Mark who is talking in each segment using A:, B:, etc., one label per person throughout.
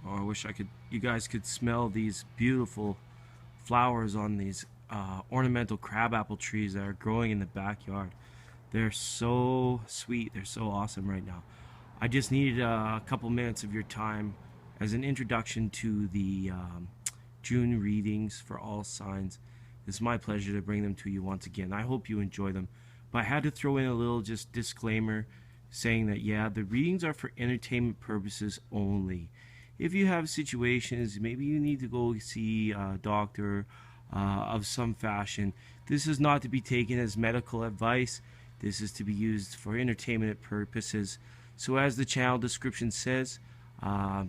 A: Oh, I wish you guys could smell these beautiful flowers on these ornamental crabapple trees that are growing in the backyard. They're so sweet. They're so awesome right now. I just needed a couple minutes of your time as an introduction to the June readings for all signs. It's my pleasure to bring them to you once again. I hope you enjoy them. But I had to throw in a little just disclaimer saying that, yeah, the readings are for entertainment purposes only. If you have situations, maybe you need to go see a doctor of some fashion, this is not to be taken as medical advice. This is to be used for entertainment purposes. So as the channel description says,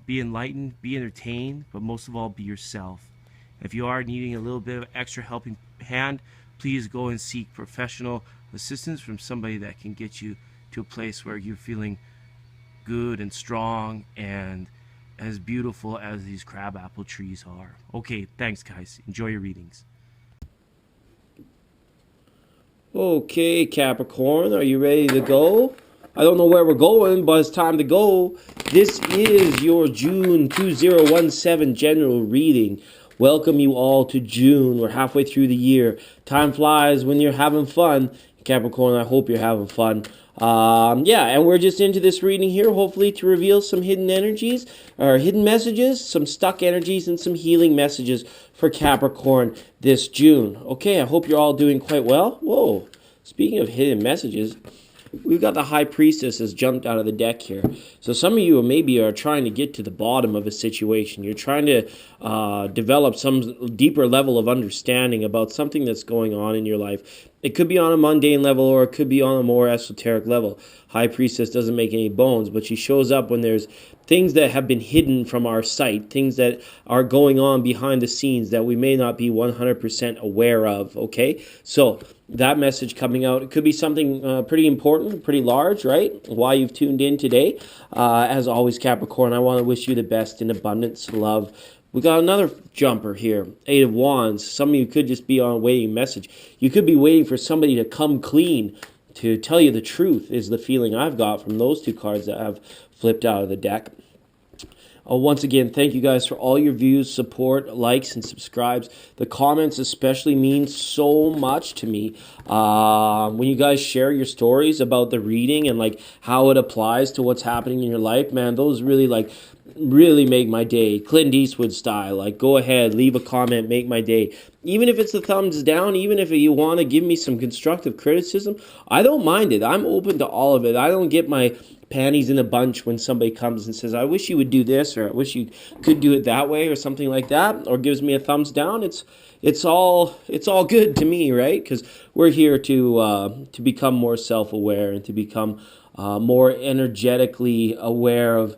A: be enlightened, be entertained, but most of all, be yourself. If you are needing a little bit of extra helping hand, please go and seek professional assistance from somebody that can get you to a place where you're feeling good and strong and as beautiful as these crabapple trees are. Okay, thanks guys. Enjoy your readings.
B: Okay, Capricorn, are you ready to go? I don't know where we're going, but it's time to go. This is your June 2017 general reading. Welcome you all to June. We're halfway through the year. Time flies when you're having fun. Capricorn, I hope you're having fun. Yeah, and we're just into this reading here, hopefully to reveal some hidden energies, or hidden messages, some stuck energies, and some healing messages for Capricorn this June. Okay, I hope you're all doing quite well. Whoa, speaking of hidden messages, we've got the High Priestess has jumped out of the deck here. So some of you maybe are trying to get to the bottom of a situation. You're trying to develop some deeper level of understanding about something that's going on in your life. It could be on a mundane level or it could be on a more esoteric level. High Priestess doesn't make any bones, but she shows up when there's things that have been hidden from our sight, things that are going on behind the scenes that we may not be 100% aware of, okay? So that message coming out, it could be something pretty important, pretty large, right? Why you've tuned in today. As always, Capricorn, I want to wish you the best in abundance, love. We got another jumper here, Eight of Wands. Some of you could just be on a waiting message. You could be waiting for somebody to come clean, to tell you the truth, is the feeling I've got from those two cards that have flipped out of the deck. Once again, thank you guys for all your views, support, likes, and subscribes. The comments especially mean so much to me. When you guys share your stories about the reading and like how it applies to what's happening in your life, man, those really make my day. Clint Eastwood style. Like, go ahead, leave a comment, make my day. Even if it's a thumbs down, even if you want to give me some constructive criticism, I don't mind it. I'm open to all of it. I don't get my panties in a bunch when somebody comes and says, I wish you would do this, or I wish you could do it that way, or something like that, or gives me a thumbs down. It's all good to me, right? Because we're here to become more self-aware and to become more energetically aware of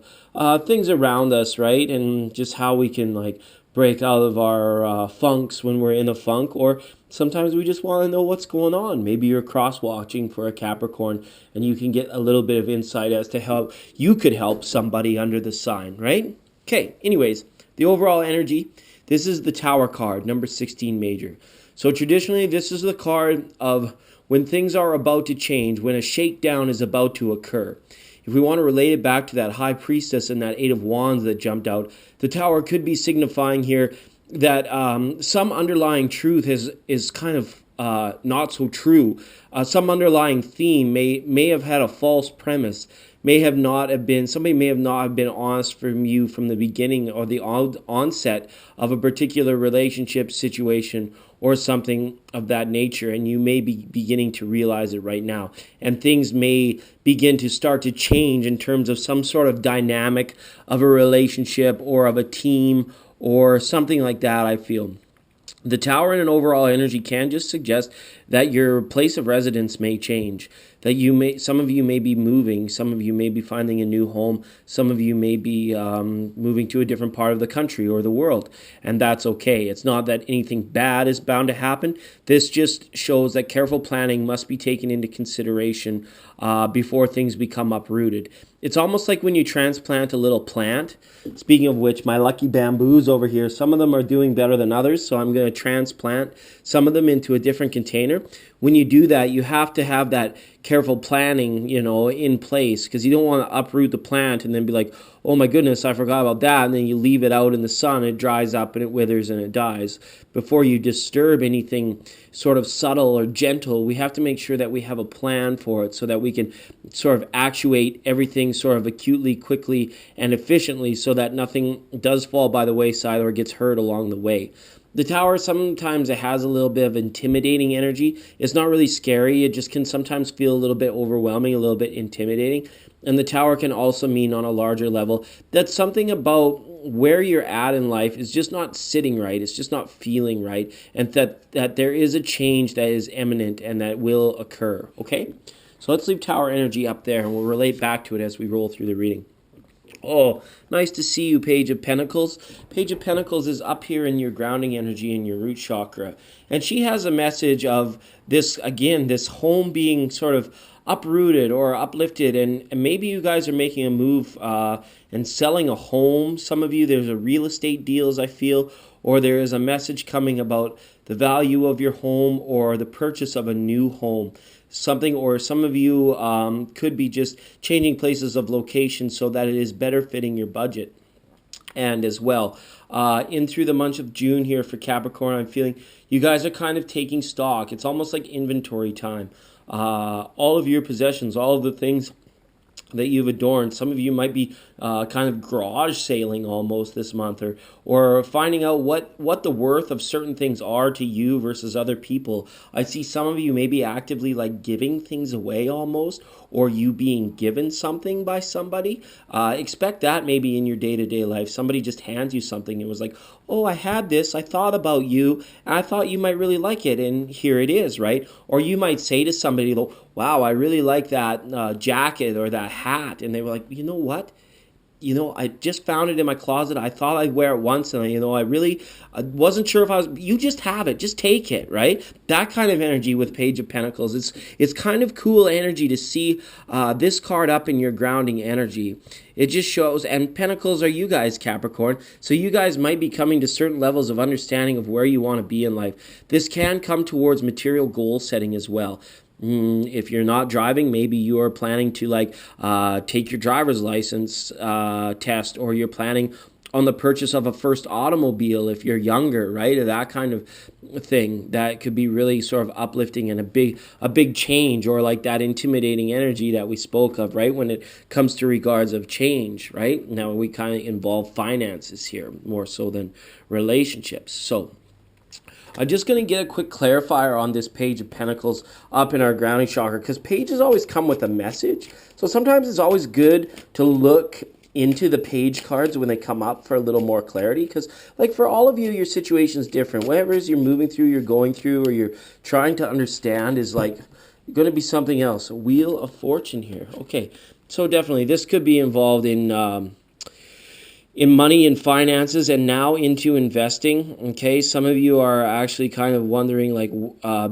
B: things around us, right? And just how we can like break out of our funks when we're in a funk, or sometimes we just want to know what's going on. Maybe you're cross-watching for a Capricorn and you can get a little bit of insight as to how you could help somebody under the sign, right? Okay, anyways, the overall energy, this is the Tower card, number 16 major. So traditionally, this is the card of when things are about to change, when a shakedown is about to occur. If we want to relate it back to that High Priestess and that Eight of Wands that jumped out, the Tower could be signifying here that some underlying truth is kind of not so true. Some underlying theme may have had a false premise, somebody may have not have been honest from you from the beginning or the onset of a particular relationship situation or something of that nature, and you may be beginning to realize it right now. And things may begin to start to change in terms of some sort of dynamic of a relationship or of a team or something like that, I feel. The Tower in an overall energy can just suggest that your place of residence may change, that some of you may be moving, some of you may be finding a new home, some of you may be moving to a different part of the country or the world, and that's okay. It's not that anything bad is bound to happen. This just shows that careful planning must be taken into consideration before things become uprooted. It's almost like when you transplant a little plant. Speaking of which, my lucky bamboos over here, some of them are doing better than others, so I'm going to transplant some of them into a different container. When you do that, you have to have that careful planning, in place, because you don't want to uproot the plant and then be like, oh my goodness, I forgot about that, and then you leave it out in the sun, it dries up and it withers and it dies. Before you disturb anything sort of subtle or gentle, we have to make sure that we have a plan for it so that we can sort of actuate everything sort of acutely, quickly, and efficiently so that nothing does fall by the wayside or gets hurt along the way. The tower, sometimes it has a little bit of intimidating energy. It's not really scary. It just can sometimes feel a little bit overwhelming, a little bit intimidating. And the tower can also mean on a larger level that something about where you're at in life is just not sitting right. It's just not feeling right. And that there is a change that is imminent and that will occur. Okay? So let's leave tower energy up there and we'll relate back to it as we roll through the reading. Oh, nice to see you, Page of Pentacles. Page of Pentacles is up here in your grounding energy in your root chakra. And she has a message of this, again, this home being sort of uprooted or uplifted. And maybe you guys are making a move and selling a home. Some of you, there's a real estate deals, I feel, or there is a message coming about the value of your home or the purchase of a new home. Something, or some of you could be just changing places of location so that it is better fitting your budget. And as well, in through the month of June here for Capricorn, I'm feeling you guys are kind of taking stock. It's almost like inventory time. All of your possessions, all of the things that you've adorned. Some of you might be kind of garage sailing almost this month, or finding out what the worth of certain things are to you versus other people. I see some of you maybe actively like giving things away almost, or you being given something by somebody. Expect that maybe in your day-to-day life. Somebody just hands you something and was like, oh, I had this, I thought about you, and I thought you might really like it, and here it is, right? Or you might say to somebody, wow, I really like that jacket or that hat, and they were like, you know what? I just found it in my closet. I thought I'd wear it once, and I wasn't sure if I was. You just have it. Just take it, right? That kind of energy with Page of Pentacles. It's kind of cool energy to see this card up in your grounding energy. It just shows, and Pentacles are you guys, Capricorn. So you guys might be coming to certain levels of understanding of where you want to be in life. This can come towards material goal setting as well. If you're not driving, maybe you are planning to take your driver's license test, or you're planning on the purchase of a first automobile if you're younger, right? Or that kind of thing that could be really sort of uplifting and a big change, or like that intimidating energy that we spoke of, right? When it comes to regards of change, right? Now we kind of involve finances here more so than relationships. So I'm just going to get a quick clarifier on this Page of Pentacles up in our grounding chakra, because pages always come with a message. So sometimes it's always good to look into the page cards when they come up for a little more clarity, because like for all of you, your situation is different. Whatever it is you're moving through, you're going through, or you're trying to understand is like going to be something else. A Wheel of Fortune here. Okay, so definitely this could be involved in money and finances, and now into investing. Okay, some of you are actually kind of wondering, like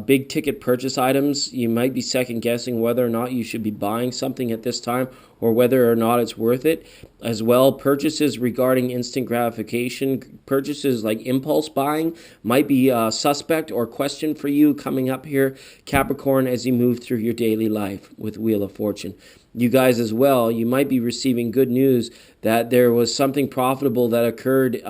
B: big ticket purchase items. You might be second guessing whether or not you should be buying something at this time, or whether or not it's worth it. As well, purchases regarding instant gratification, purchases like impulse buying might be suspect or question for you coming up here, Capricorn, as you move through your daily life with Wheel of Fortune. You guys as well, you might be receiving good news that there was something profitable that occurred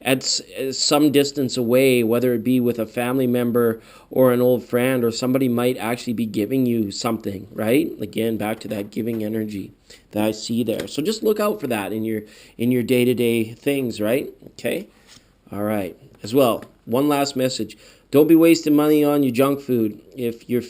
B: at some distance away, whether it be with a family member or an old friend, or somebody might actually be giving you something, right? Again, back to that giving energy that I see there. So just look out for that in your day-to-day things, right? Okay? All right. As well, one last message. Don't be wasting money on your junk food. If you've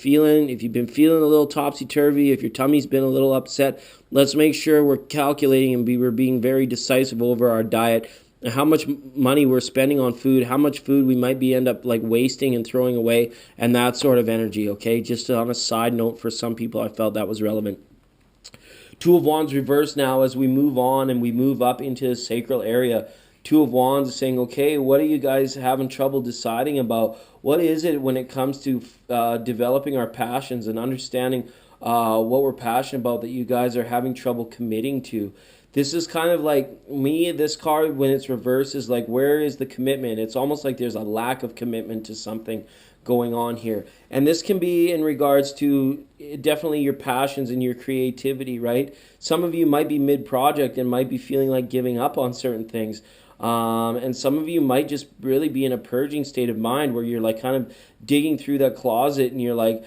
B: been feeling a little topsy-turvy, if your tummy's been a little upset, let's make sure we're calculating and we're being very decisive over our diet, and how much money we're spending on food, how much food we might end up like wasting and throwing away, and that sort of energy, okay? Just on a side note, for some people, I felt that was relevant. Two of Wands reversed now as we move on and we move up into the sacral area. Two of Wands is saying, okay, what are you guys having trouble deciding about? What is it when it comes to developing our passions and understanding what we're passionate about that you guys are having trouble committing to? This is kind of like me, this card, when it's reversed, is like, where is the commitment? It's almost like there's a lack of commitment to something going on here. And this can be in regards to definitely your passions and your creativity, right? Some of you might be mid-project and might be feeling like giving up on certain things. And some of you might just really be in a purging state of mind where you're like kind of digging through that closet and you're like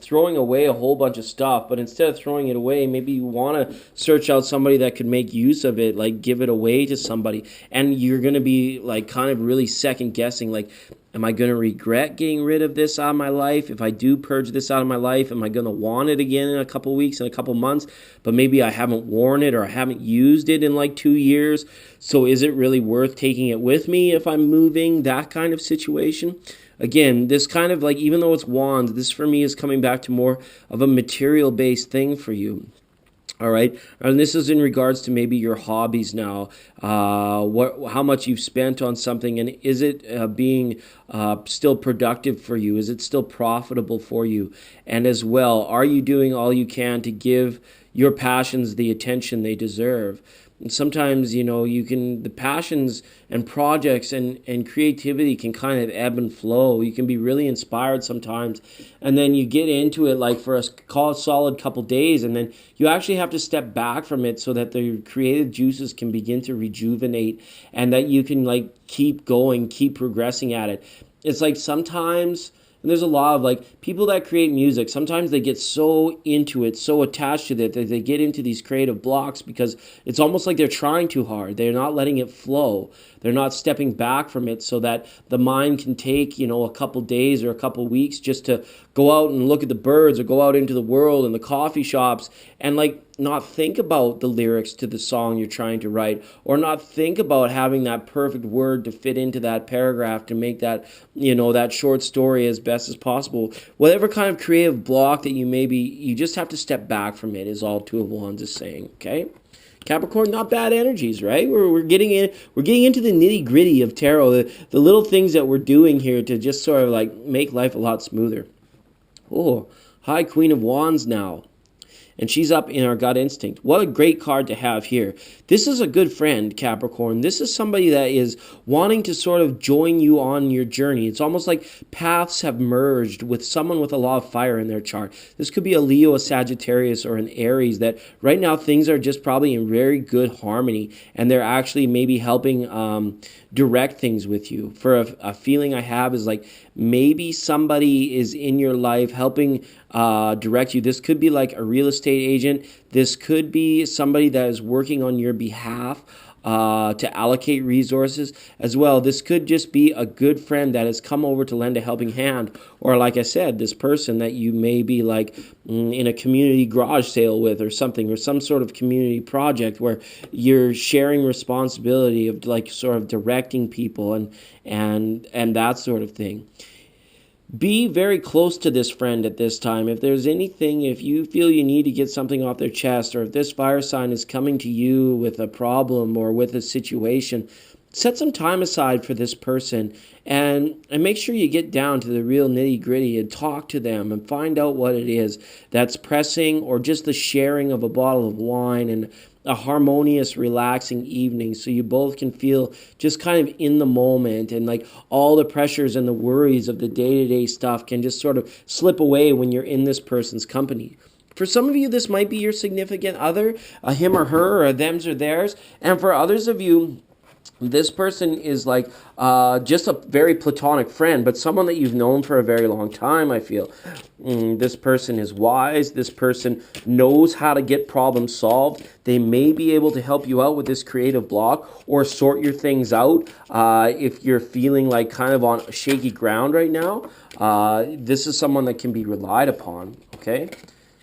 B: throwing away a whole bunch of stuff. But instead of throwing it away, maybe you want to search out somebody that could make use of it, like give it away to somebody. And you're going to be like kind of really second guessing, like, am I going to regret getting rid of this out of my life? If I do purge this out of my life, am I going to want it again in a couple weeks, in a couple months? But maybe I haven't worn it or I haven't used it in like 2 years. So is it really worth taking it with me if I'm moving? That kind of situation. Again, this kind of like, even though it's wands, this for me is coming back to more of a material-based thing for you. All right, and this is in regards to maybe your hobbies now. How much you've spent on something, and is it being still productive for you? Is it still profitable for you? And as well, are you doing all you can to give your passions the attention they deserve? And sometimes, the passions and projects and creativity can kind of ebb and flow. You can be really inspired sometimes, and then you get into it like for a solid couple days, and then you actually have to step back from it so that the creative juices can begin to rejuvenate and that you can like keep going, keep progressing at it. It's like sometimes... And there's a lot of like people that create music, sometimes they get so into it, so attached to it that they get into these creative blocks because it's almost like they're trying too hard. They're not letting it flow. They're not stepping back from it so that the mind can take, a couple days or a couple weeks just to go out and look at the birds or go out into the world and the coffee shops and like not think about the lyrics to the song you're trying to write, or not think about having that perfect word to fit into that paragraph to make that, that short story as best as possible. Whatever kind of creative block that you just have to step back from it, is all Two of Wands is saying, okay? Capricorn, not bad energies, right? We're getting into the nitty gritty of tarot, the little things that we're doing here to just sort of like make life a lot smoother. Oh, hi, Queen of Wands now. And she's up in our gut instinct. What a great card to have here. This is a good friend, Capricorn. This is somebody that is wanting to sort of join you on your journey. It's almost like paths have merged with someone with a lot of fire in their chart. This could be a Leo, a Sagittarius, or an Aries that right now things are just probably in very good harmony, and they're actually maybe helping direct things with you. For a feeling I have is like maybe somebody is in your life helping direct you. This could be like a real estate agent. This could be somebody that is working on your behalf to allocate resources as well. This could just be a good friend that has come over to lend a helping hand, or like I said, this person that you may be like in a community garage sale with or something, or some sort of community project where you're sharing responsibility of like sort of directing people and that sort of thing. Be very close to this friend at this time. If there's anything, if you feel you need to get something off their chest, or if this fire sign is coming to you with a problem or with a situation, set some time aside for this person and make sure you get down to the real nitty gritty and talk to them and find out what it is that's pressing, or just the sharing of a bottle of wine and a harmonious, relaxing evening so you both can feel just kind of in the moment, and like all the pressures and the worries of the day-to-day stuff can just sort of slip away when you're in this person's company. For some of you, this might be your significant other, a him or her, or a thems or theirs. And for others of you, this person is like just a very platonic friend, but someone that you've known for a very long time, I feel. This person is wise. This person knows how to get problems solved. They may be able to help you out with this creative block or sort your things out if you're feeling like kind of on shaky ground right now. This is someone that can be relied upon, okay?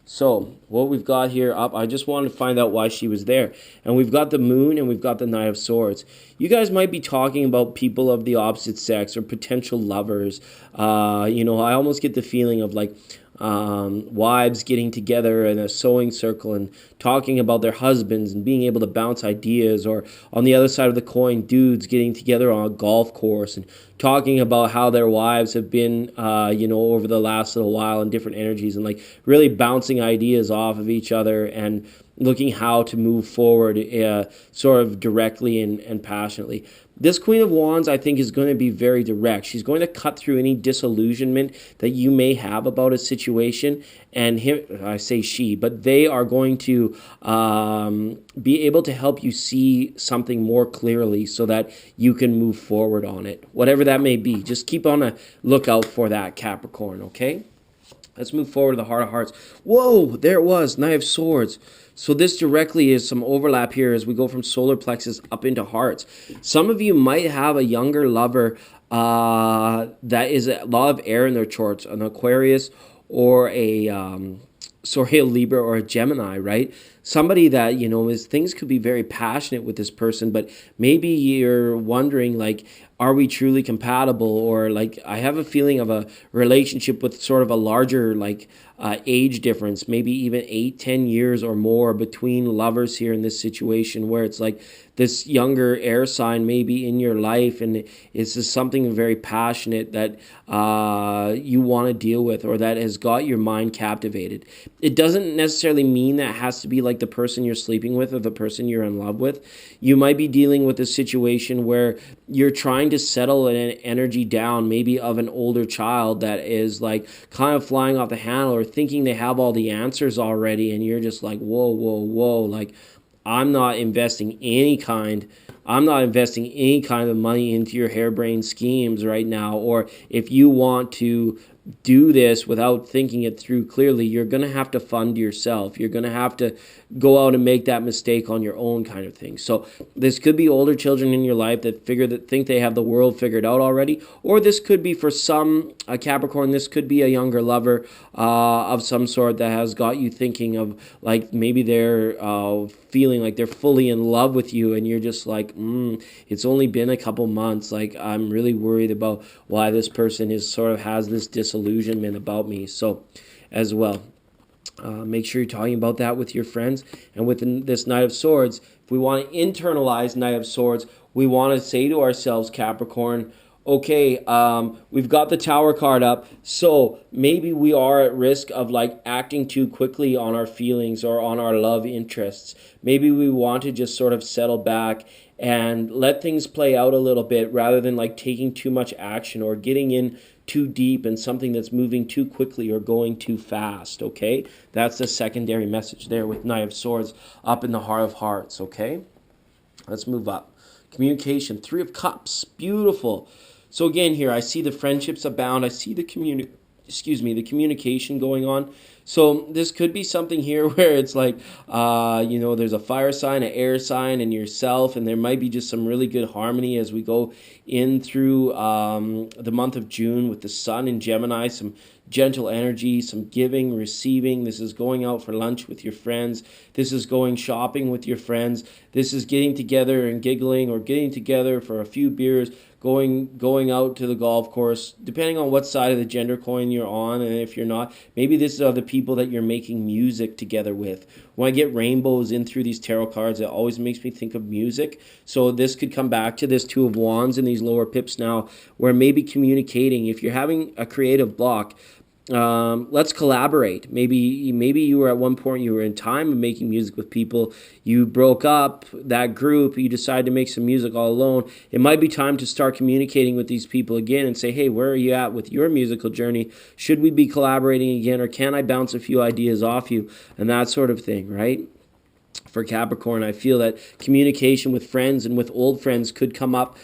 B: So what we've got here up, I just wanted to find out why she was there. And we've got the Moon and we've got the Knight of Swords. You guys might be talking about people of the opposite sex or potential lovers. I almost get the feeling of like wives getting together in a sewing circle and talking about their husbands and being able to bounce ideas, or on the other side of the coin, dudes getting together on a golf course and talking about how their wives have been, over the last little while, and different energies, and like really bouncing ideas off of each other and looking how to move forward sort of directly and passionately. This Queen of Wands, I think, is going to be very direct. She's going to cut through any disillusionment that you may have about a situation. And him, I say she, but they are going to be able to help you see something more clearly so that you can move forward on it. Whatever that may be, just keep on a lookout for that, Capricorn, okay? Let's move forward to the Heart of Hearts. Whoa, there it was, Knight of Swords. So this directly is some overlap here as we go from solar plexus up into hearts. Some of you might have a younger lover that is a lot of air in their charts, an Aquarius or a Libra or a Gemini, right? Somebody that, you know, things could be very passionate with this person, but maybe you're wondering, like, are we truly compatible? Or, like, I have a feeling of a relationship with sort of a larger, like, age difference, maybe even 8-10 years or more between lovers here in this situation, where it's like this younger air sign may be in your life, and it's just something very passionate that you want to deal with, or that has got your mind captivated. It doesn't necessarily mean that it has to be like the person you're sleeping with or the person you're in love with. You might be dealing with a situation where you're trying to settle an energy down, maybe of an older child that is like kind of flying off the handle or thinking they have all the answers already, and you're just like, whoa, whoa, whoa, like, I'm not investing any kind of money into your harebrained schemes right now. Or if you want to do this without thinking it through clearly, you're going to have to fund yourself. You're going to have to go out and make that mistake on your own, kind of thing. So this could be older children in your life that think they have the world figured out already, or this could be for some Capricorn. This could be a younger lover of some sort that has got you thinking of, like, maybe they're feeling like they're fully in love with you, and you're just like, it's only been a couple months. Like, I'm really worried about why this person has this disillusionment about me. So, as well, make sure you're talking about that with your friends. And with this Knight of Swords, if we want to internalize Knight of Swords, we want to say to ourselves, Capricorn, okay, we've got the Tower card up, so maybe we are at risk of, like, acting too quickly on our feelings or on our love interests. Maybe we want to just sort of settle back and let things play out a little bit, rather than, like, taking too much action or getting in too deep in something that's moving too quickly or going too fast, okay? That's the secondary message there with Knight of Swords up in the Heart of Hearts, okay? Let's move up. Communication, Three of Cups, beautiful. So again here, I see the friendships abound. I see the communication going on. So this could be something here where it's like, there's a fire sign, an air sign, and yourself, and there might be just some really good harmony as we go in through the month of June with the sun in Gemini, some gentle energy, some giving, receiving. This is going out for lunch with your friends. This is going shopping with your friends. This is getting together and giggling, or getting together for a few beers, going out to the golf course, depending on what side of the gender coin you're on. And if you're not, maybe this are the people that you're making music together with. When I get rainbows in through these tarot cards, it always makes me think of music. So this could come back to this Two of Wands in these lower pips now, where maybe communicating, if you're having a creative block, let's collaborate. Maybe you were at one point, you were in time of making music with people, you broke up that group, you decided to make some music all alone. It might be time to start communicating with these people again and say, hey, where are you at with your musical journey? Should we be collaborating again, or can I bounce a few ideas off you? And that sort of thing, right? For Capricorn, I feel that communication with friends and with old friends could come up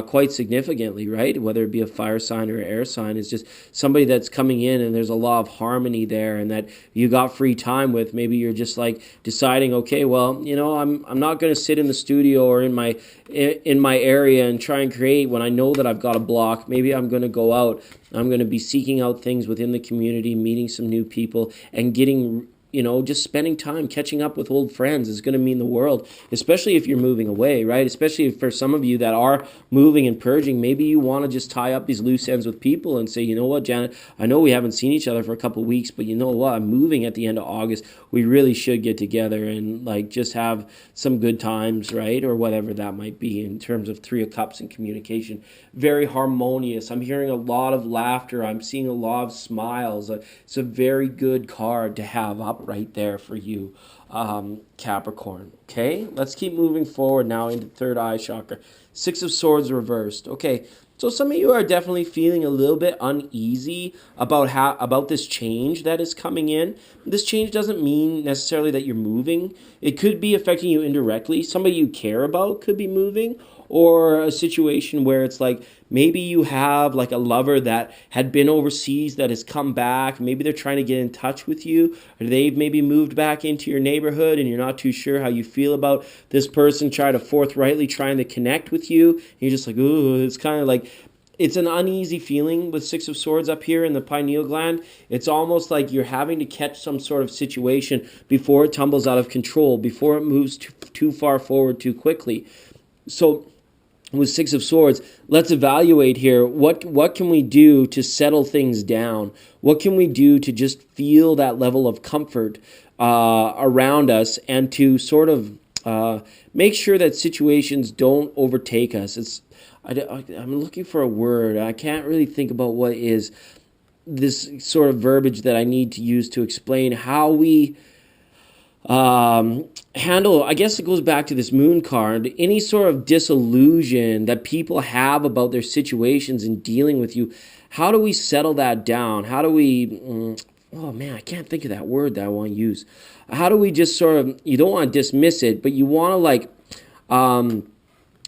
B: quite significantly, right? Whether it be a fire sign or an air sign, is just somebody that's coming in and there's a lot of harmony there, and that you got free time with. Maybe you're just like deciding, okay, well, I'm not going to sit in the studio or in my area and try and create when I know that I've got a block. Maybe I'm going to go out. I'm going to be seeking out things within the community, meeting some new people, and getting, just spending time catching up with old friends is going to mean the world, especially if you're moving away, right? Especially for some of you that are moving and purging. Maybe you want to just tie up these loose ends with people and say, you know what, Janet, I know we haven't seen each other for a couple of weeks, but you know what, I'm moving at the end of August. We really should get together and, like, just have some good times, right? Or whatever that might be in terms of Three of Cups and communication. Very harmonious. I'm hearing a lot of laughter. I'm seeing a lot of smiles. It's a very good card to have up out right there for you, Capricorn. Okay, let's keep moving forward now into third eye chakra. Six of Swords reversed. Okay, so some of you are definitely feeling a little bit uneasy about this change that is coming in. This change doesn't mean necessarily that you're moving. It could be affecting you indirectly. Somebody you care about could be moving, or a situation where it's like maybe you have like a lover that had been overseas that has come back. Maybe they're trying to get in touch with you, or they've maybe moved back into your neighborhood and you're not too sure how you feel about this person trying to forthrightly trying to connect with you. And you're just like, ooh, it's kind of like, it's an uneasy feeling with Six of Swords up here in the pineal gland. It's almost like you're having to catch some sort of situation before it tumbles out of control, before it moves too far forward too quickly. So with Six of Swords, let's evaluate here. What can we do to settle things down? What can we do to just feel that level of comfort around us, and to sort of make sure that situations don't overtake us? I'm looking for a word. I can't really think about what is this sort of verbiage that I need to use to explain how we handle. I guess it goes back to this moon card. Any sort of disillusion that people have about their situations and dealing with you, how do we settle that down? How do we oh man, I can't think of that word that I want to use. How do we just sort of, you don't want to dismiss it, but you want to like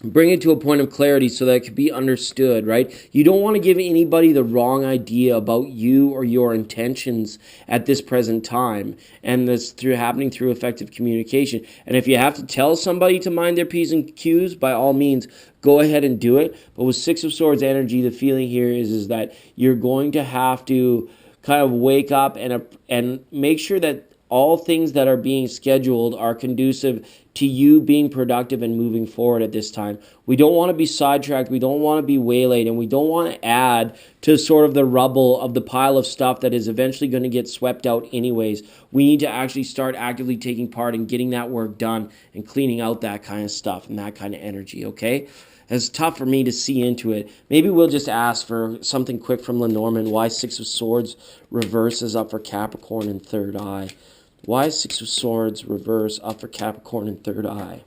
B: bring it to a point of clarity so that it can be understood, right? You don't want to give anybody the wrong idea about you or your intentions at this present time. And that's happening through effective communication. And if you have to tell somebody to mind their P's and Q's, by all means, go ahead and do it. But with Six of Swords energy, the feeling here is that you're going to have to kind of wake up and make sure that all things that are being scheduled are conducive to you being productive and moving forward at this time. We don't want to be sidetracked. We don't want to be waylaid, and we don't want to add to sort of the rubble of the pile of stuff that is eventually going to get swept out anyways. We need to actually start actively taking part in getting that work done and cleaning out that kind of stuff and that kind of energy, okay? It's tough for me to see into it. Maybe we'll just ask for something quick from Lenormand. Why Six of Swords reverses up for Capricorn in third eye? Why Six of Swords reverse up for Capricorn in third eye?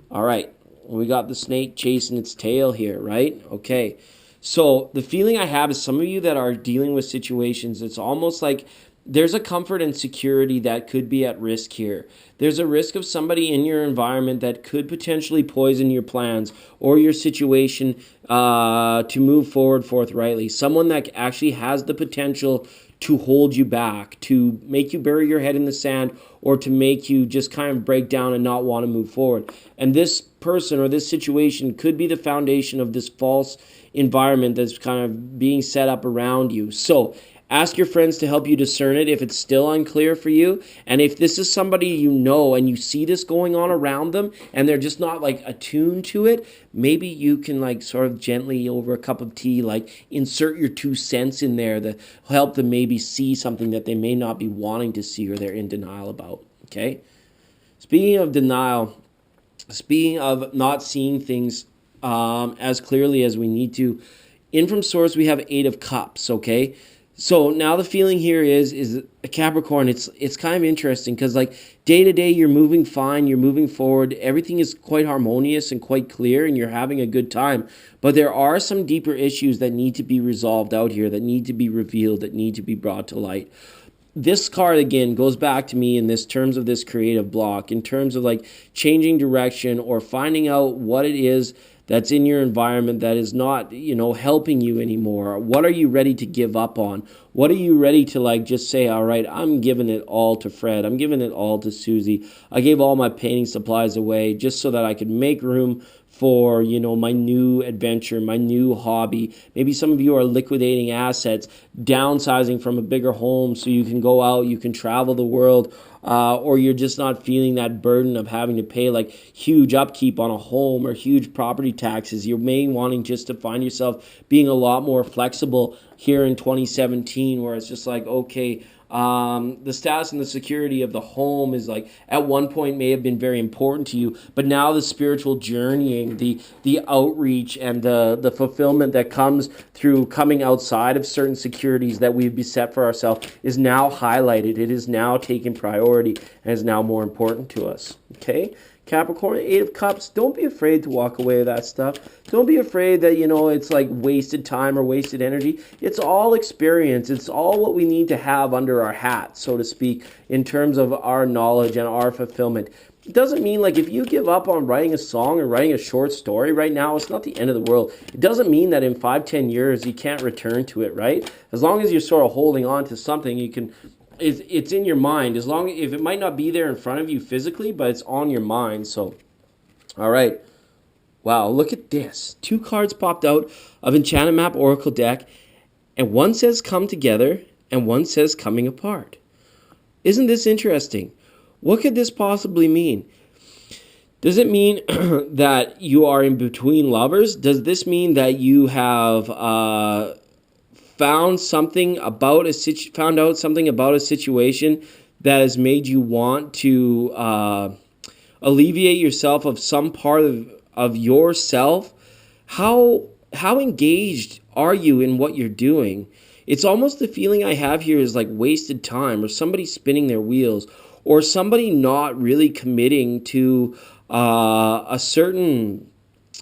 B: All right, we got the snake chasing its tail here, right? Okay, so the feeling I have is some of you that are dealing with situations, it's almost like there's a comfort and security that could be at risk here. There's a risk of somebody in your environment that could potentially poison your plans or your situation to move forward forthrightly. Someone that actually has the potential to hold you back, to make you bury your head in the sand, or to make you just kind of break down and not want to move forward. And this person or this situation could be the foundation of this false environment that's kind of being set up around you. So ask your friends to help you discern it if it's still unclear for you. And if this is somebody you know and you see this going on around them and they're just not like attuned to it, maybe you can like sort of gently over a cup of tea, like insert your 2 cents in there to help them maybe see something that they may not be wanting to see or they're in denial about, okay? Speaking of denial, speaking of not seeing things as clearly as we need to, in from Source we have 8 of Cups, okay? So now the feeling here is a Capricorn. It's kind of interesting because like day to day you're moving fine, you're moving forward, everything is quite harmonious and quite clear, and you're having a good time. But there are some deeper issues that need to be resolved out here, that need to be revealed, that need to be brought to light. This card again goes back to me in this terms of this creative block, in terms of like changing direction or finding out what it is that's in your environment that is not, helping you anymore. What are you ready to give up on? What are you ready to like just say, all right, I'm giving it all to Fred. I'm giving it all to Susie. I gave all my painting supplies away just so that I could make room for, my new adventure, my new hobby. Maybe some of you are liquidating assets, downsizing from a bigger home so you can go out, you can travel the world, or you're just not feeling that burden of having to pay like huge upkeep on a home or huge property taxes. You're maybe wanting just to find yourself being a lot more flexible here in 2017, where it's just like, okay, The status and the security of the home is like at one point may have been very important to you, but now the spiritual journeying, the outreach, and the fulfillment that comes through coming outside of certain securities that we've beset for ourselves is now highlighted. It is now taken priority and is now more important to us. Okay? Capricorn, Eight of Cups, don't be afraid to walk away with that stuff. Don't be afraid that, it's like wasted time or wasted energy. It's all experience. It's all what we need to have under our hat, so to speak, in terms of our knowledge and our fulfillment. It doesn't mean like if you give up on writing a song or writing a short story right now, it's not the end of the world. It doesn't mean that in 5-10 years you can't return to it, right? As long as you're sort of holding on to something, you can... It's in your mind, as long if it might not be there in front of you physically, but it's on your mind. So, all right, wow, look at this. 2 cards popped out of Enchanted Map Oracle deck, and one says come together, and one says coming apart. Isn't this interesting? What could this possibly mean? Does it mean that you are in between lovers? Does this mean that you have found out something about a situation that has made you want to alleviate yourself of some part of yourself? How engaged are you in what you're doing? It's almost the feeling I have here is like wasted time, or somebody spinning their wheels, or somebody not really committing to a certain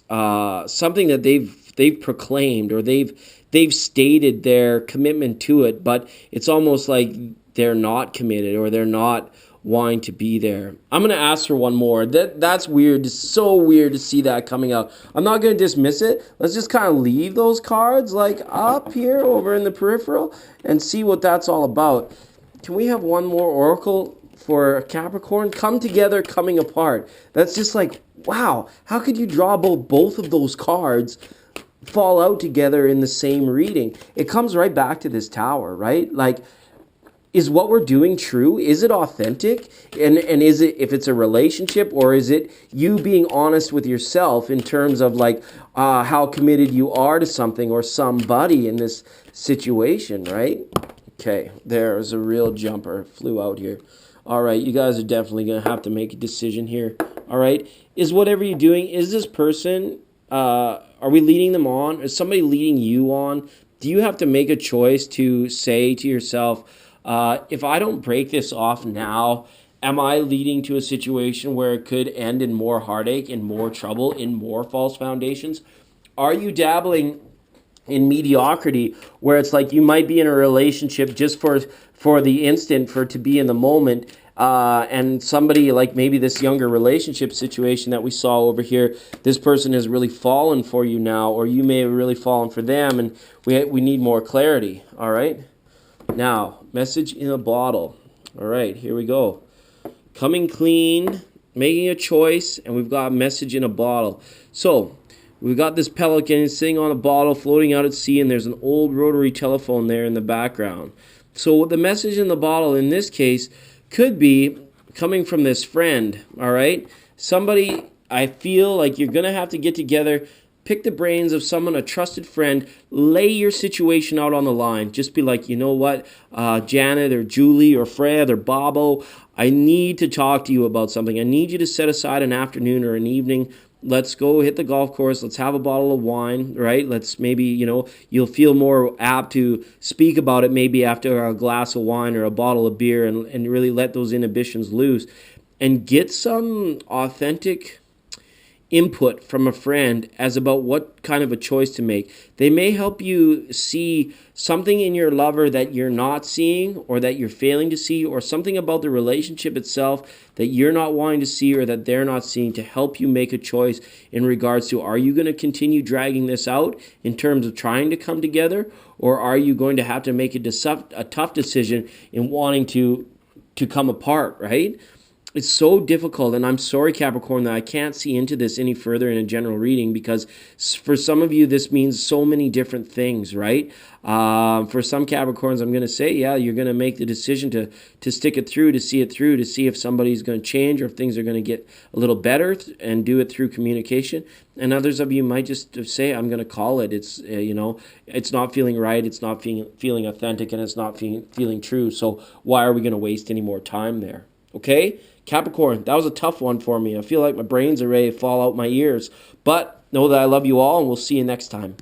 B: something that they've proclaimed, or they've stated their commitment to it, but it's almost like they're not committed, or they're not wanting to be there. I'm going to ask for one more. That's weird. It's so weird to see that coming out. I'm not going to dismiss it. Let's just kind of leave those cards like up here over in the peripheral and see what that's all about. Can we have one more oracle for Capricorn? Come together, coming apart. That's just like, wow, how could you draw both of those cards fall out together in the same reading? It comes right back to this Tower, right? Like, is what we're doing true? Is it authentic? And is it, if it's a relationship, or is it you being honest with yourself in terms of like how committed you are to something or somebody in this situation, right? Okay, there's a real jumper, flew out here. All right, you guys are definitely going to have to make a decision here. All right, is whatever you're doing, is this person, are we leading them on? Is somebody leading you on? Do you have to make a choice to say to yourself, if I don't break this off now, am I leading to a situation where it could end in more heartache, in more trouble, in more false foundations? Are you dabbling in mediocrity where it's like you might be in a relationship just for the instant, to be in the moment, and somebody like maybe this younger relationship situation that we saw over here, this person has really fallen for you now, or you may have really fallen for them, and we need more clarity. All right, now message in a bottle. All right, here we go. Coming clean, making a choice, and we've got a message in a bottle. So we've got this pelican sitting on a bottle floating out at sea, and there's an old rotary telephone there in the background. So the message in the bottle in this case could be coming from this friend, all right? Somebody, I feel like you're going to have to get together, pick the brains of someone, a trusted friend, lay your situation out on the line. Just be like, you know what, Janet or Julie or Fred or Bobo, I need to talk to you about something. I need you to set aside an afternoon or an evening. Let's go hit the golf course. Let's have a bottle of wine, right? Let's maybe, you'll feel more apt to speak about it maybe after a glass of wine or a bottle of beer, and really let those inhibitions loose and get some authentic input from a friend as about what kind of a choice to make. They may help you see something in your lover that you're not seeing, or that you're failing to see, or something about the relationship itself that you're not wanting to see or that they're not seeing, to help you make a choice in regards to, are you going to continue dragging this out in terms of trying to come together, or are you going to have to make a tough decision in wanting to come apart, right? it's so difficult, and I'm sorry, Capricorn, that I can't see into this any further in a general reading, because for some of you this means so many different things, right? For some Capricorns, I'm going to say, yeah, you're going to make the decision to stick it through, to see it through, to see if somebody's going to change or if things are going to get a little better, and do it through communication. And others of you might just say, I'm going to call it. It's it's not feeling right, it's not feeling authentic, and it's not feeling true. So why are we going to waste any more time there? Okay, Capricorn, that was a tough one for me. I feel like my brains are ready to fall out my ears. But know that I love you all, and we'll see you next time.